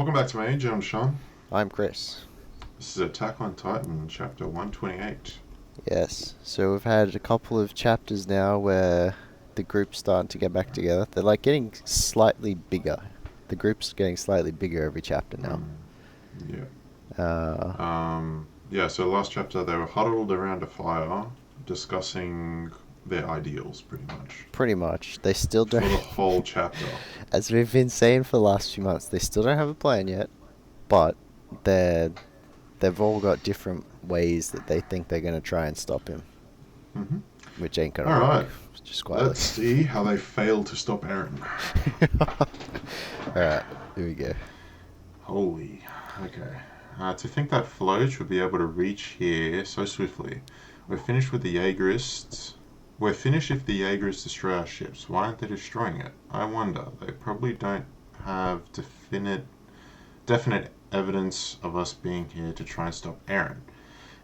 Welcome back to MAGE. I'm Sean. I'm Chris. This is Attack on Titan, chapter 128. Yes, so we've had a couple of chapters now where the group's starting to get back together. They're like getting slightly bigger. The group's getting slightly bigger every chapter now. Yeah. Uh, So last chapter they were huddled around a fire discussing their ideals, pretty much. Pretty much. They still For don't, the whole chapter. as we've been saying for the last few months, they still don't have a plan yet, but they've all got different ways that they think they're going to try and stop him, Mm-hmm. which ain't going to work. Alright, Just quietly. let's see how they fail to stop Eren. Alright, here we go. Holy. Okay. To think that Floach would be able to reach here so swiftly. We're finished with the Jaegerists. We're finished if the Jaegerists destroy our ships. Why aren't they destroying it? I wonder. They probably don't have definite evidence of us being here to try and stop Eren.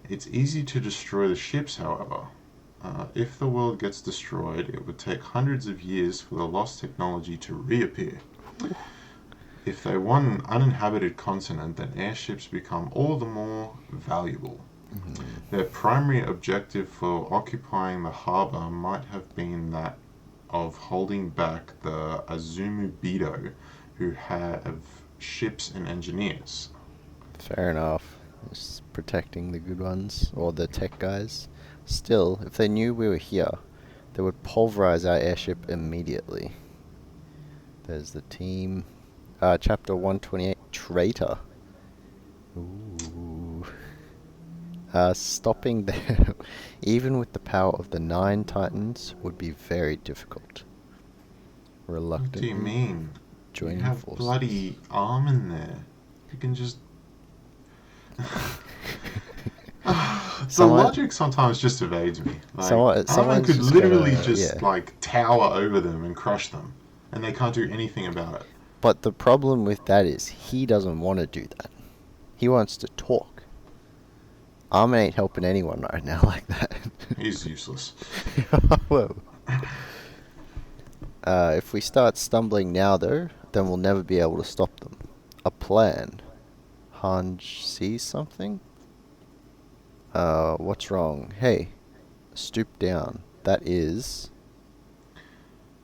It's easy to destroy the ships, however. If the world gets destroyed, it would take hundreds of years for the lost technology to reappear. If they want an uninhabited continent, then airships become all the more valuable. Mm-hmm. Their primary objective for occupying the harbour might have been that of holding back the Azumu Bido, who have ships and engineers. Fair enough. Just protecting the good ones, or the tech guys. Still, if they knew we were here, they would pulverize our airship immediately. There's the team. Chapter 128, Traitor. Ooh. Stopping them, even with the power of the 9 Titans, would be very difficult. Reluctant. What do you mean? Joining You have forces. bloody arm in there. You can just... The logic sometimes just evades me. Like, someone could literally tower over them and crush them, and they can't do anything about it. But the problem with that is he doesn't want to do that. He wants to talk. Armin ain't helping anyone right now like that. He's useless. Whoa. If we start stumbling now, though, then we'll never be able to stop them. A plan. Hanj sees something? What's wrong? Hey, stoop down. That is...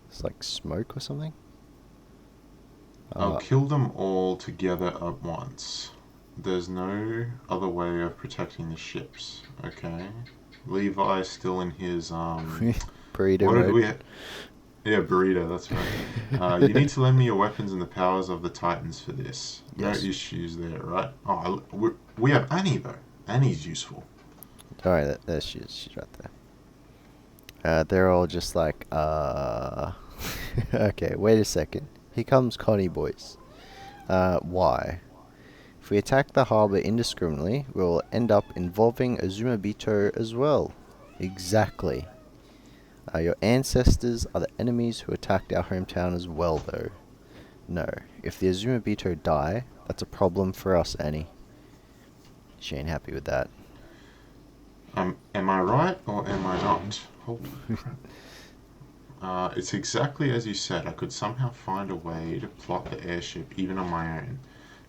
It's like smoke or something? I'll kill them all together at once. There's no other way of protecting the ships, okay? Levi's still in his, burrito what did mode. we Yeah, burrito, that's right. You need to lend me your weapons and the powers of the Titans for this. Yes. No issues there, right? Oh, we have Annie, though. Annie's useful. Alright, there she is. She's right there. They're all just like, Okay, wait a second. Here comes Connie, boys. Why? If we attack the harbour indiscriminately, we will end up involving Azumabito as well. Exactly. Your ancestors are the enemies who attacked our hometown as well, though. No, if the Azumabito die, that's a problem for us, Annie. She ain't happy with that. Am I right or am I not? Holy crap. It's exactly as you said. I could somehow find a way to plot the airship even on my own.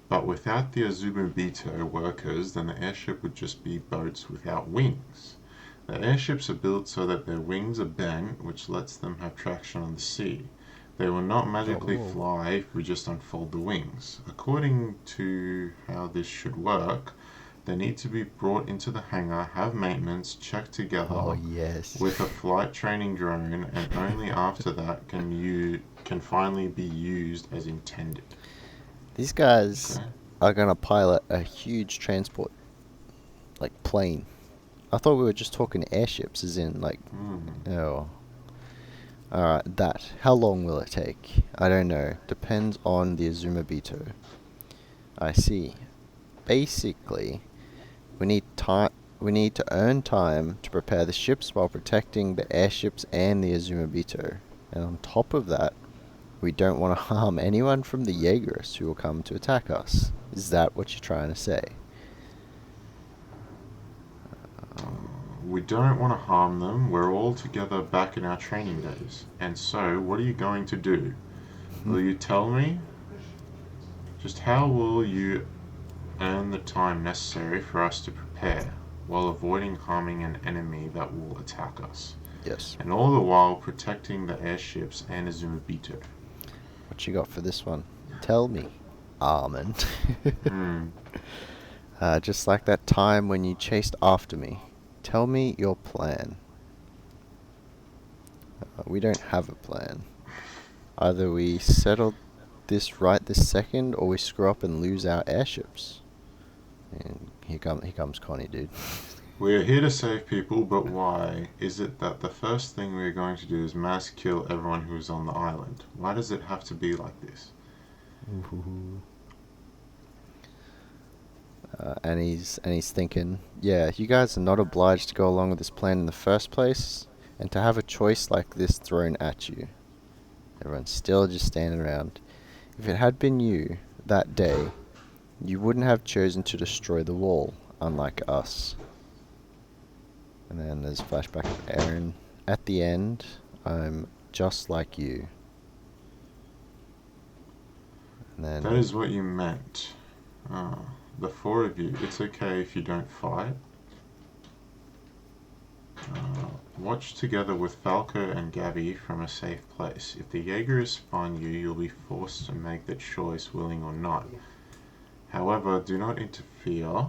But without the Azumabito workers, then the airship would just be boats without wings. The airships are built so that their wings are bent, which lets them have traction on the sea. They will not magically fly if we just unfold the wings. According to how this should work, they need to be brought into the hangar, have maintenance, checked together with a flight training drone, and only after that can finally be used as intended. These guys are gonna pilot a huge transport, like plane. I thought we were just talking airships, as in like, oh. Alright, that. How long will it take? I don't know. Depends on the Azumabito. I see. Basically, we need to earn time to prepare the ships while protecting the airships and the Azumabito. And on top of that, we don't want to harm anyone from the Jaegerists who will come to attack us. Is that what you're trying to say? We don't want to harm them. We're all together back in our training days. And so, what are you going to do? Will you tell me? Just how will you earn the time necessary for us to prepare, while avoiding harming an enemy that will attack us, Yes. and all the while protecting the airships and Azumabito? What you got for this one? Tell me, Armand. Hmm. Just like that time when you chased after me. Tell me your plan. We don't have a plan. Either we settle this right this second, or we screw up and lose our airships. And here comes Connie, dude. We are here to save people, but why is it that the first thing we are going to do is mass kill everyone who's on the island? Why does it have to be like this? Ooh. And he's thinking, yeah, you guys are not obliged to go along with this plan in the first place, and to have a choice like this thrown at you. Everyone's still just standing around. If it had been you that day, you wouldn't have chosen to destroy the wall, unlike us. And then there's a flashback of Eren. At the end, I'm just like you. And then That is what you meant. Ah, the four of you. It's okay if you don't fight. Watch together with Falco and Gabby from a safe place. If the Jaegerists find you, you'll be forced to make the choice, willing or not. However, do not interfere.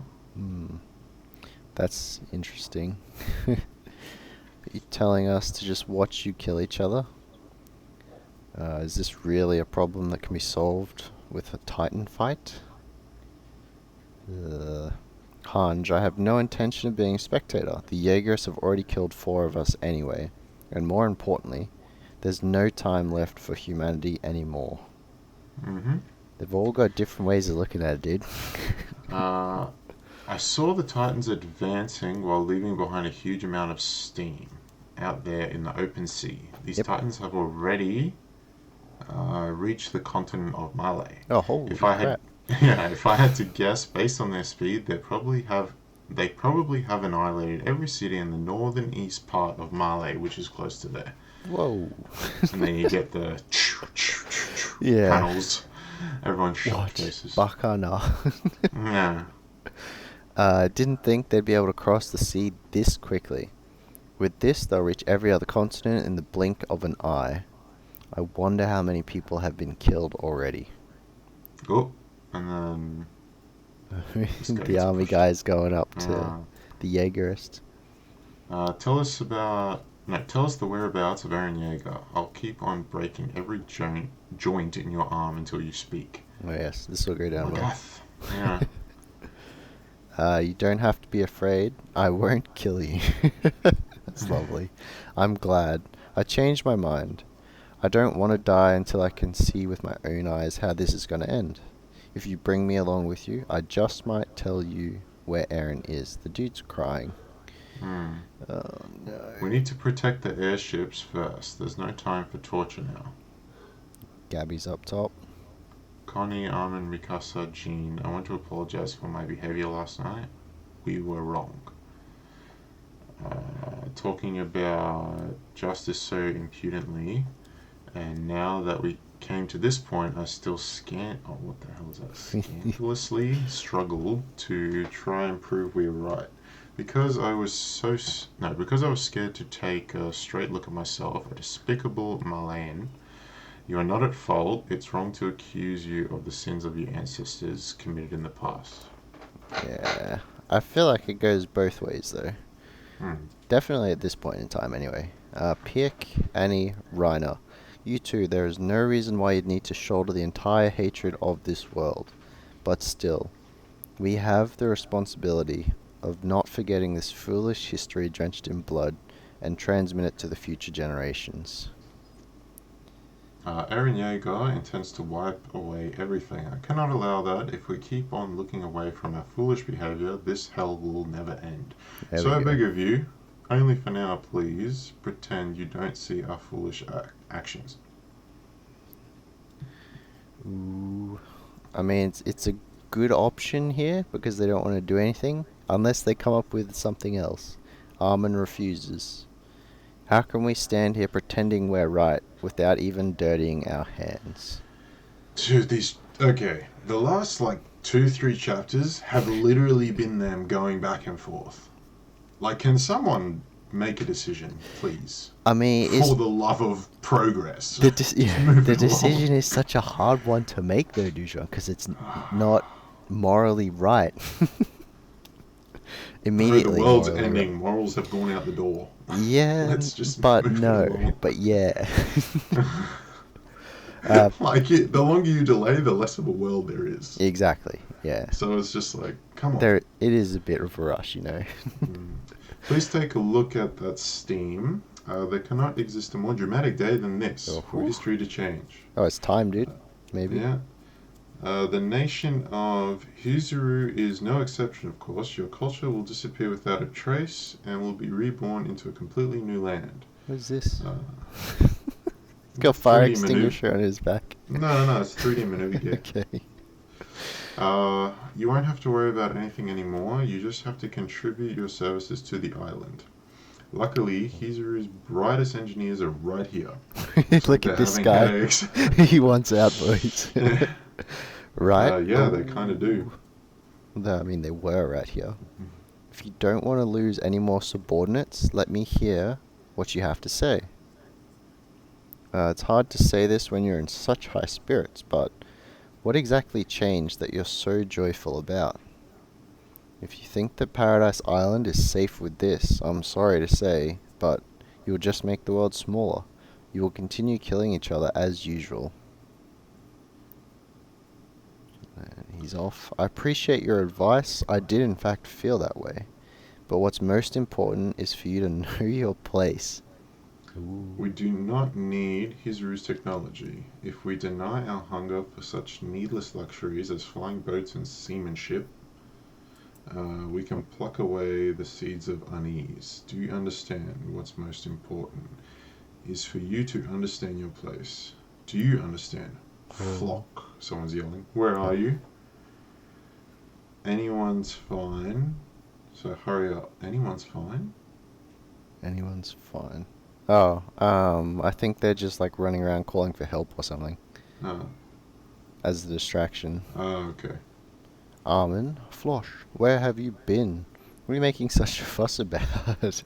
That's interesting. Are you telling us to just watch you kill each other? Is this really a problem that can be solved with a Titan fight? Hanj, I have no intention of being a spectator. The Jaegers have already killed 4 of us anyway. And more importantly, there's no time left for humanity anymore. Mm-hmm. They've all got different ways of looking at it, dude. I saw the Titans advancing while leaving behind a huge amount of steam out there in the open sea. These Titans have already reached the continent of Malay. Oh, holy If I crap. had, if I had to guess, based on their speed, they probably have annihilated every city in the northern east part of Malay, which is close to there. Whoa. And then you get the Yeah. panels. Everyone's shocked What? faces. Bacana. Yeah. Didn't think they'd be able to cross the sea this quickly. With this, they'll reach every other continent in the blink of an eye. I wonder how many people have been killed already. Oh, and then The army guys going up to the Jaegerist. tell us the whereabouts of Eren Yeager. I'll keep on breaking every joint in your arm until you speak. Oh yes, this will go down well. Death. Yeah. You don't have to be afraid. I won't kill you. That's lovely. I'm glad. I changed my mind. I don't want to die until I can see with my own eyes how this is going to end. If you bring me along with you, I just might tell you where Eren is. The dude's crying. Oh no. We need to protect the airships first. There's no time for torture now. Gabby's up top. Connie, Armin, Mikasa, Jean, I want to apologize for my behavior last night. We were wrong. Talking about justice so impudently, and now that we came to this point, I still scandalously struggle to try and prove we were right. Because I was scared to take a straight look at myself, a despicable Malayan. You are not at fault. It's wrong to accuse you of the sins of your ancestors committed in the past. Yeah. I feel like it goes both ways, though. Definitely at this point in time, anyway. Piek, Annie, Reiner. You two, there is no reason why you'd need to shoulder the entire hatred of this world. But still, we have the responsibility of not forgetting this foolish history drenched in blood and transmit it to the future generations. Eren Yeager intends to wipe away everything. I cannot allow that. If we keep on looking away from our foolish behavior, this hell will never end. So I beg of you, only for now, please, pretend you don't see our foolish actions. Ooh. I mean, it's a good option here because they don't want to do anything unless they come up with something else. Armin refuses. How can we stand here pretending we're right without even dirtying our hands? Dude, these Okay, the last like 2, 3 chapters have literally been them going back and forth. Like, can someone make a decision, please? I mean, For the love of progress. yeah, Move the it along. decision is such a hard one to make though, Dujon, because it's not morally right. Oh, the Immediately world's morally right. ending. Morals have gone out the door. Yeah, Let's just but move it no, along. but yeah. uh, The longer you delay, the less of a world there is. exactly. Yeah. So it's just like, come on. There, it is a bit of a rush. Mm. Please take a look at that steam. There cannot exist a more dramatic day than this Oh, for history to change. oh, it's time, dude. Maybe. Yeah. The nation of Hizuru is no exception, of course. Your culture will disappear without a trace and will be reborn into a completely new land. What is this? Uh, He's got a fire 3D extinguisher on his back. No, it's 3D maneuver gear. Okay. You won't have to worry about anything anymore. You just have to contribute your services to the island. Luckily, Hizuru's brightest engineers are right here. Look at this guy. He wants out, boys. Right? Yeah, they kind of do. I mean, they were right here. If you don't want to lose any more subordinates, let me hear what you have to say. It's hard to say this when you're in such high spirits, but what exactly changed that you're so joyful about? If you think that Paradise Island is safe with this, I'm sorry to say, but you'll just make the world smaller. You will continue killing each other as usual. And he's off. I appreciate your advice. I did in fact feel that way. But what's most important is for you to know your place. Ooh. We do not need Hizuru's technology. If we deny our hunger for such needless luxuries as flying boats and seamanship, we can pluck away the seeds of unease. Do you understand? What's most important is for you to understand your place. Do you understand? Flock. Someone's yelling. Where are you? Anyone's fine. So hurry up. Anyone's fine? Anyone's fine. Oh, I think they're just like running around calling for help or something. Oh. As a distraction. Oh, okay. Armin, Flosh, where have you been? What are you making such a fuss about?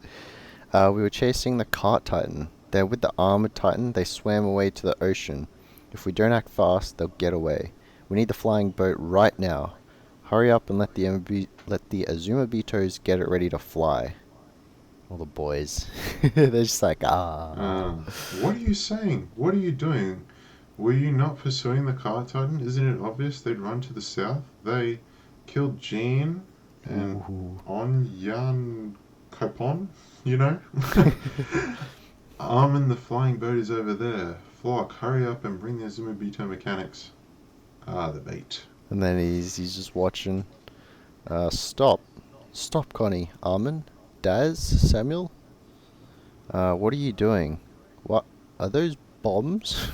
We were chasing the cart titan. They're with the armored titan. They swam away to the ocean. If we don't act fast, they'll get away. We need the flying boat right now. Hurry up and let the Azumabitos get it ready to fly. All the boys. They're just like, What are you saying? What are you doing? Were you not pursuing the car titan? Isn't it obvious they'd run to the south? They killed Jean and Onyan Kopon, you know? Armin the flying boat is over there. Flock, hurry up and bring the Azumabito mechanics. The bait. And then he's just watching. Stop, Connie. Armin, Daz, Samuel. What are you doing? What are those bombs?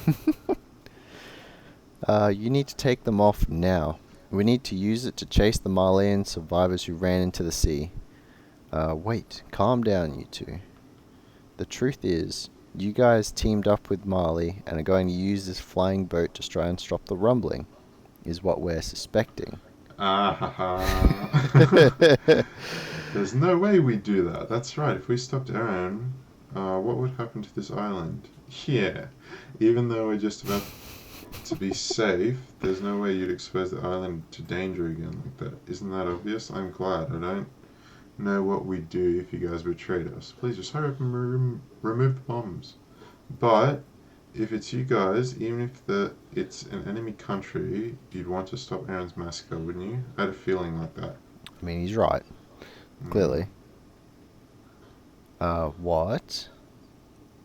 You need to take them off now. We need to use it to chase the Malian survivors who ran into the sea. Wait, calm down, you two. The truth is, you guys teamed up with Marley and are going to use this flying boat to try and stop the rumbling, is what we're suspecting. There's no way we'd do that. That's right. If we stopped Eren, what would happen to this island? Yeah. Even though we're just about to be safe, there's no way you'd expose the island to danger again like that. Isn't that obvious? I'm glad. I don't know what we'd do if you guys betrayed us. Please just hurry up and remove the bombs. But if it's you guys, even if it's an enemy country, you'd want to stop Eren's massacre, wouldn't you? I had a feeling like that. I mean, he's right. Clearly. What?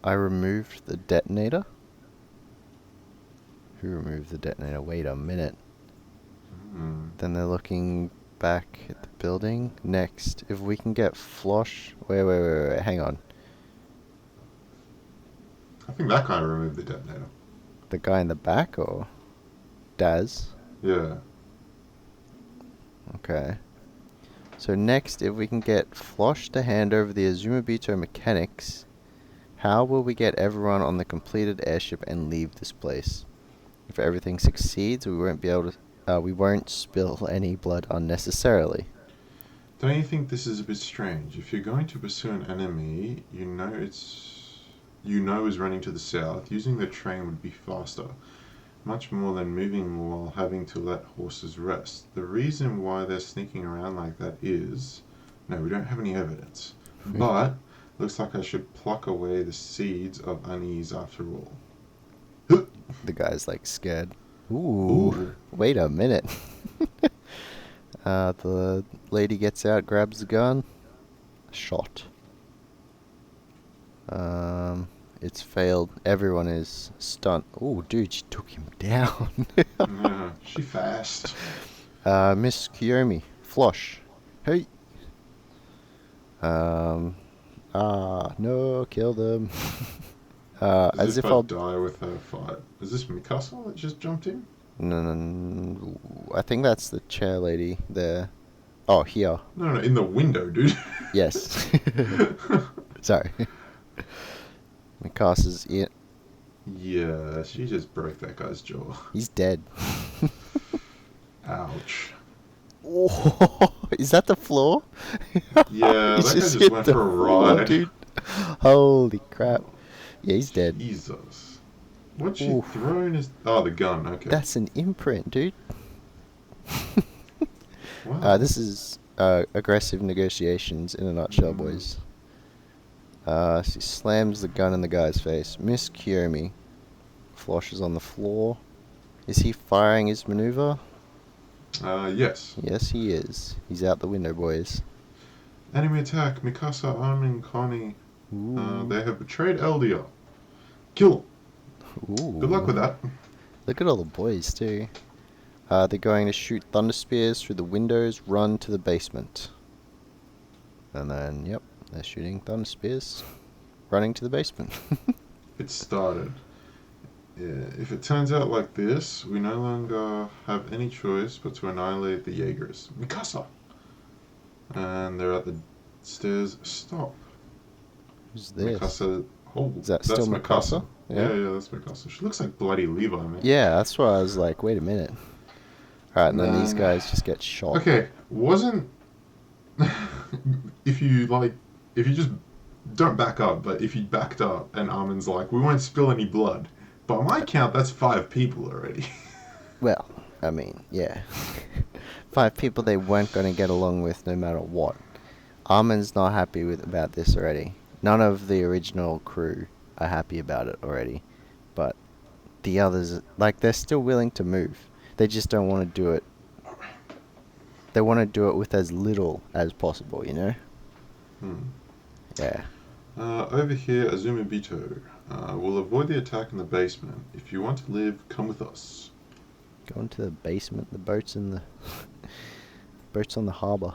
I removed the detonator? Who removed the detonator? Wait a minute. Then they're looking back at the building. Next, if we can get Flosh... Wait, hang on. I think that guy removed the detonator. The guy in the back, or Daz? Yeah. Okay. So next, if we can get Flosh to hand over the Azumabito mechanics, how will we get everyone on the completed airship and leave this place? If everything succeeds, we won't spill any blood unnecessarily. Don't you think this is a bit strange? If you're going to pursue an enemy, you know is running to the south, using the train would be faster, much more than moving while having to let horses rest. The reason why they're sneaking around like that is, no, we don't have any evidence, but looks like I should pluck away the seeds of unease after all. The guy's like scared. Ooh, Ooh. wait a minute. The lady gets out, grabs the gun. Shot. It's failed. Everyone is stunned. Ooh, dude, she took him down. Yeah, she fast. Miss Kiyomi, Flosh. Hey. No, kill them. As if I'll die with her fight. Is this Mikasa that just jumped in? No, I think that's the chair lady there. Oh, here. No, in the window, dude. Yes. Sorry. Mikasa's it. Yeah, she just broke that guy's jaw. He's dead. Ouch. Oh, is that the floor? Yeah, that guy just went for a ride. Dude. Holy crap. Yeah, he's dead. Jesus. What's she throwing? Oh, the gun, okay. That's an imprint, dude. Wow. This is aggressive negotiations in a nutshell, boys. She slams the gun in the guy's face. Miss Kiyomi. Flosh is on the floor. Is he firing his maneuver? Yes. Yes, he is. He's out the window, boys. Enemy attack. Mikasa, Armin, Connie. They have betrayed Eldia. Kill him. Ooh. Good luck with that. Look at all the boys, too. They're going to shoot thunder spears through the windows, run to the basement. And then, yep, they're shooting thunder spears, running to the basement. It started. Yeah, if it turns out like this, we no longer have any choice but to annihilate the Jaegers. Mikasa! And they're at the stairs. Stop. Who's this? Mikasa. Oh, Is that that's still Mikasa? Yeah, that's Mikasa. She looks like bloody Levi, man. Yeah, that's why I was like, wait a minute. Alright, and then these guys just get shot. Okay, wasn't... if you just don't back up, but if you backed up and Armin's like, we won't spill any blood. By my count, that's 5 people already. Well, I mean, yeah. 5 people they weren't going to get along with no matter what. Armin's not happy about this already. None of the original crew are happy about it already. But the others, like, they're still willing to move. They just don't want to do it. They want to do it with as little as possible, you know? Yeah. Over here, Azumabito. We'll avoid the attack in the basement. If you want to live, come with us. Go into the basement. The boat's in the... boat's on the harbour.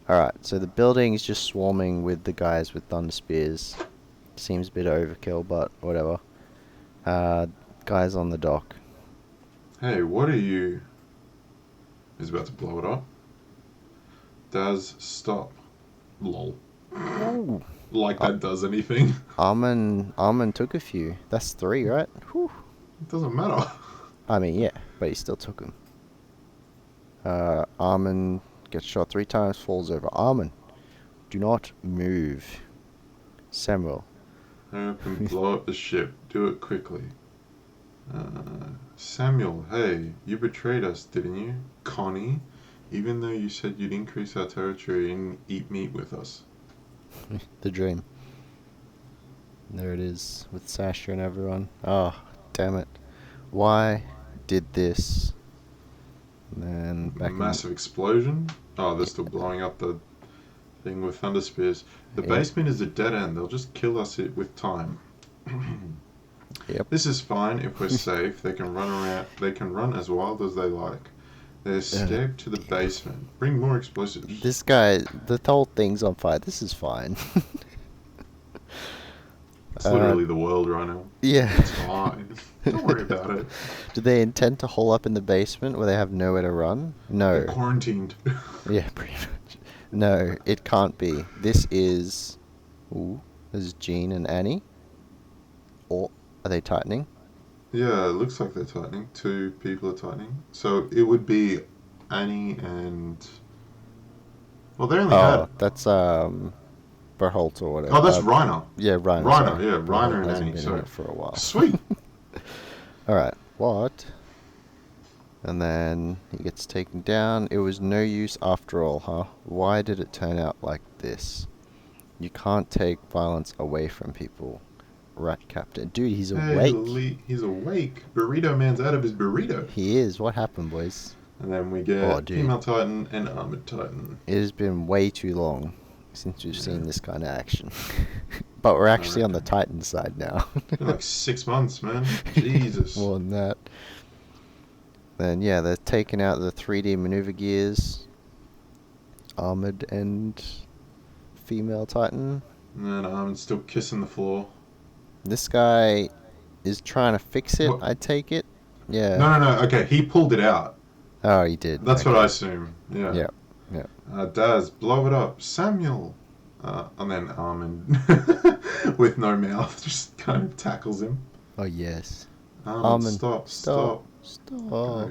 Alright, so the building is just swarming with the guys with thunder spears. Seems a bit overkill, but whatever. Guys on the dock. Hey, what are you... He's about to blow it up. Daz, stop. Lol. Ooh. Like that does anything. Armin took a few. That's 3, right? Whew. It doesn't matter. I mean, yeah, but he still took him. Armin gets shot 3 times, falls over. Armin, do not move. Samuel. Hurry up and blow up the ship. Do it quickly. Samuel, hey, you betrayed us, didn't you? Connie, even though you said you'd increase our territory and eat meat with us. The dream. There it is, with Sasha and everyone. Oh, damn it. Why did this? And then back Massive explosion. Oh, they're still blowing up the thing with thunder spears. The basement is a dead end. They'll just kill us with time. Yep. This is fine if we're safe. They can run around. They can run as wild as they like. They escape to the basement. Bring more explosives. This guy, the whole thing's on fire. This is fine. It's literally the world right now. Yeah. It's fine. Don't worry about it. Do they intend to hole up in the basement where they have nowhere to run? No. They're quarantined. Yeah, pretty much. No, it can't be. This is... Ooh, this is Jean and Annie. Or are they tightening? Yeah, it looks like they're tightening. Two people are tightening. So it would be Annie and. Well, they only Oh, had. that's Berholt or whatever. Oh, that's Reiner. Yeah, Reiner. Reiner, Sorry, yeah, Reiner Berholt and hasn't Annie. been in So it for a while. sweet. All right, what? And then he gets taken down. It was no use after all, huh? Why did it turn out like this? You can't take violence away from people. Rat Captain. Dude, he's awake. Hey, he's awake. Burrito Man's out of his burrito. He is. What happened, boys? And then we Oh, get dude. Female Titan and Armored Titan. It has been way too long since we've seen this kind of action. But we're actually on the Titan side now. It's been like 6 months, man. Jesus. More than that. Then, yeah, they're taking out the 3D maneuver gears. Armored and Female Titan. And then Armored's still kissing the floor. This guy is trying to fix it, What? I take it. Yeah. No. Okay, he pulled it out. Oh, he did. That's okay. what I assume. Yeah. Yeah. Daz, blow it up. Samuel. And then Armin, with no mouth, just kind of tackles him. Oh, yes. Armin, stop. Stop.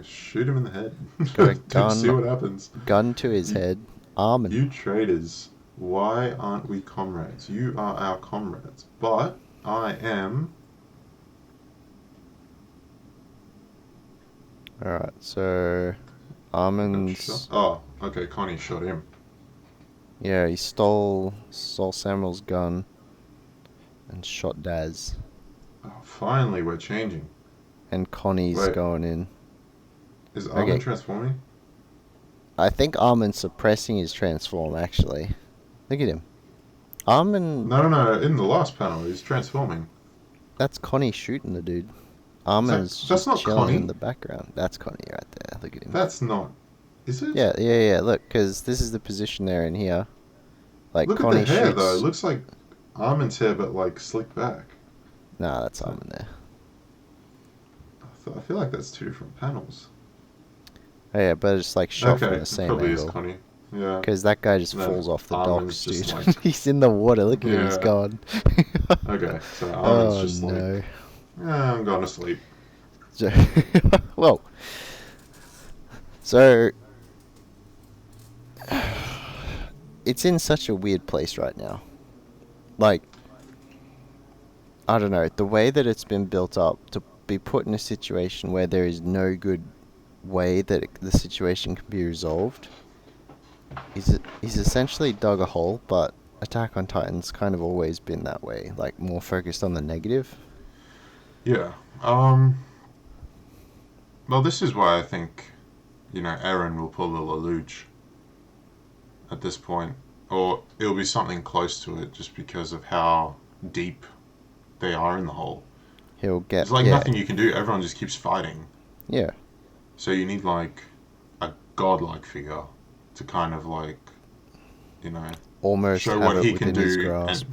Shoot him in the head. Got a gun. See what happens. Gun to his head. Armin. You traitors, why aren't we comrades? You are our comrades, but I am. Alright, so Armin's. Oh, okay. Connie shot him. Yeah, he stole Samuel's gun and shot Daz. Oh, finally, we're changing. And Connie's Wait. going in. Is Armin Okay. transforming? I think Armin's suppressing his transform, actually. Look at him. Armin. No. In the last panel, he's transforming. That's Connie shooting the dude. Armin's That's just not chilling Connie. in the background. That's Connie right there. Look at him. That's not. Is it? Yeah. Look, because this is the position they're in here. Like Look Connie at the hair, shoots. though. It looks like Armin's hair, but like slicked back. Nah, that's Armin there. I feel like that's two different panels. Oh, yeah, but it's like shot Okay, from the it same probably is angle. Connie. Yeah. Because that guy just No, falls off the Armin's docks, just dude. like- He's in the water. Look at him, he's Yeah. gone. Okay, so Armin's Oh, just no. like, yeah, I'm going to sleep. Whoa. So, it's in such a weird place right now. Like, I don't know, the way that it's been built up to be put in a situation where there is no good way that the situation can be resolved. He's essentially dug a hole, but Attack on Titan's kind of always been that way, like more focused on the negative. Yeah. Well, this is why I think, Eren will pull the Lelouch at this point. Or it'll be something close to it just because of how deep they are in the hole. He'll get... There's like yeah, nothing you can do. Everyone just keeps fighting. Yeah. So you need like a godlike figure to kind of like, Almost show have what it he can within his do. grasp.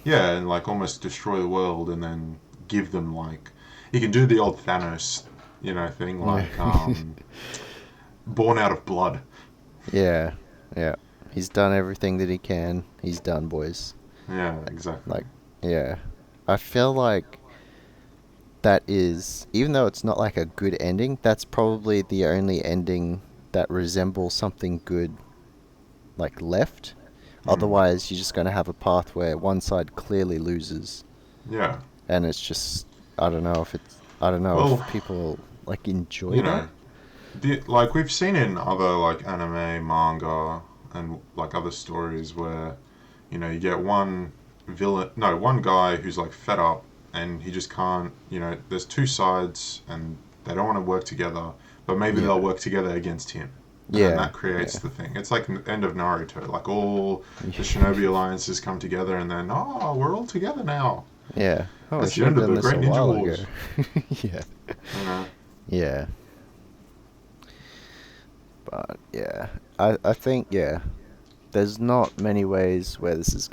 And like almost destroy the world and then give them like... He can do the old Thanos, thing like born out of blood. Yeah. He's done everything that he can. He's done, boys. Yeah, exactly. Like, yeah. I feel like that is, even though it's not like a good ending, that's probably the only ending that resembles something good, like, left. Otherwise, you're just going to have a path where one side clearly loses. Yeah. And it's just, I don't know if people, like, enjoy that. Like we've seen in other like anime, manga, and like other stories where, you get one guy who's like fed up and he just can't, there's two sides and they don't want to work together, but maybe they'll work together against him. And that creates the thing. It's like the end of Naruto. Like all the Shinobi alliances come together and then, we're all together now. Yeah. Oh, That's I the end should've of done the this Great a Ninja while Wars. ago. Yeah. Yeah. But yeah, I think there's not many ways where this is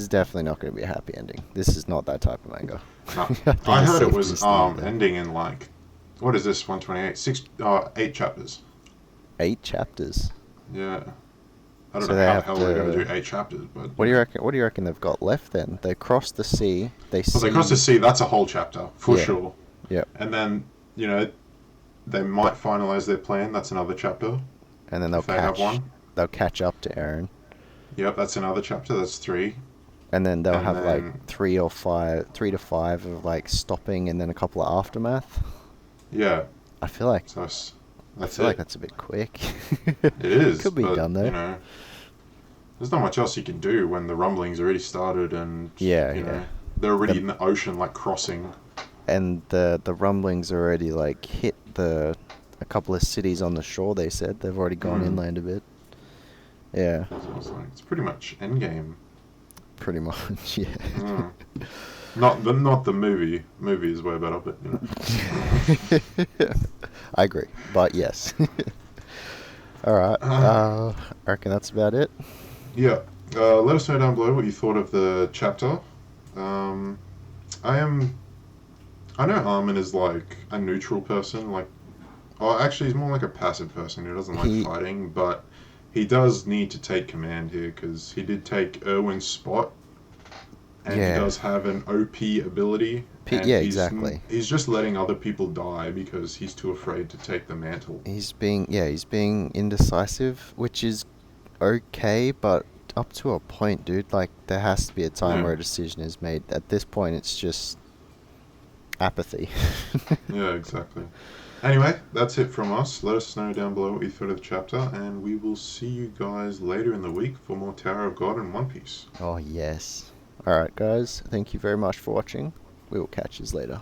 definitely not gonna be a happy ending. This is not that type of manga. No. I heard it was Safety is ending in like, what is this, 128? 8 chapters. 8 chapters. Yeah. I don't So know they how the have hell they're going to- to do 8 chapters, but... What do you reckon they've got left then? They crossed the sea. They Well, they cross the sea, that's a whole chapter, for Yeah. sure. Yep. And then, you know, they might finalize their plan. That's another chapter, And then if they have one. they'll catch up to Eren. Yep, that's another chapter. That's 3. And then they'll And have like then, 3 to 5 of like stopping, and then a couple of aftermath. yeah, I feel like so I that's feel like it. that's a bit quick. It is, Could be but, done you though. know, there's not much else you can do when the rumblings already started and, Yeah, you yeah. know, they're already The in the ocean, like, crossing. and the rumblings already like hit the a couple of cities on the shore. They said they've already gone Mm. inland a bit. Yeah, So it's like, it's pretty much endgame. pretty much. Yeah. Mm. Not the movie. Movie is way better, but, you know. I agree, but yes. All right. I reckon that's about it. Yeah. Let us know down below what you thought of the chapter. Um, I am. I know Armin is like a neutral person. Like, oh, actually, he's more like a passive person who doesn't like He, fighting. But he does need to take command here because he did take Erwin's spot, and he yeah, does have an OP ability. And yeah, exactly. he's just letting other people die because he's too afraid to take the mantle. He's being indecisive, which is okay, but up to a point, dude. Like there has to be a time Yeah. where a decision is made. At this point, it's just apathy. Yeah, exactly. Anyway, that's it from us. Let us know down below what you thought of the chapter, and we will see you guys later in the week for more Tower of God and One Piece. Oh yes. All right, guys. Thank you very much for watching. We will catch you later.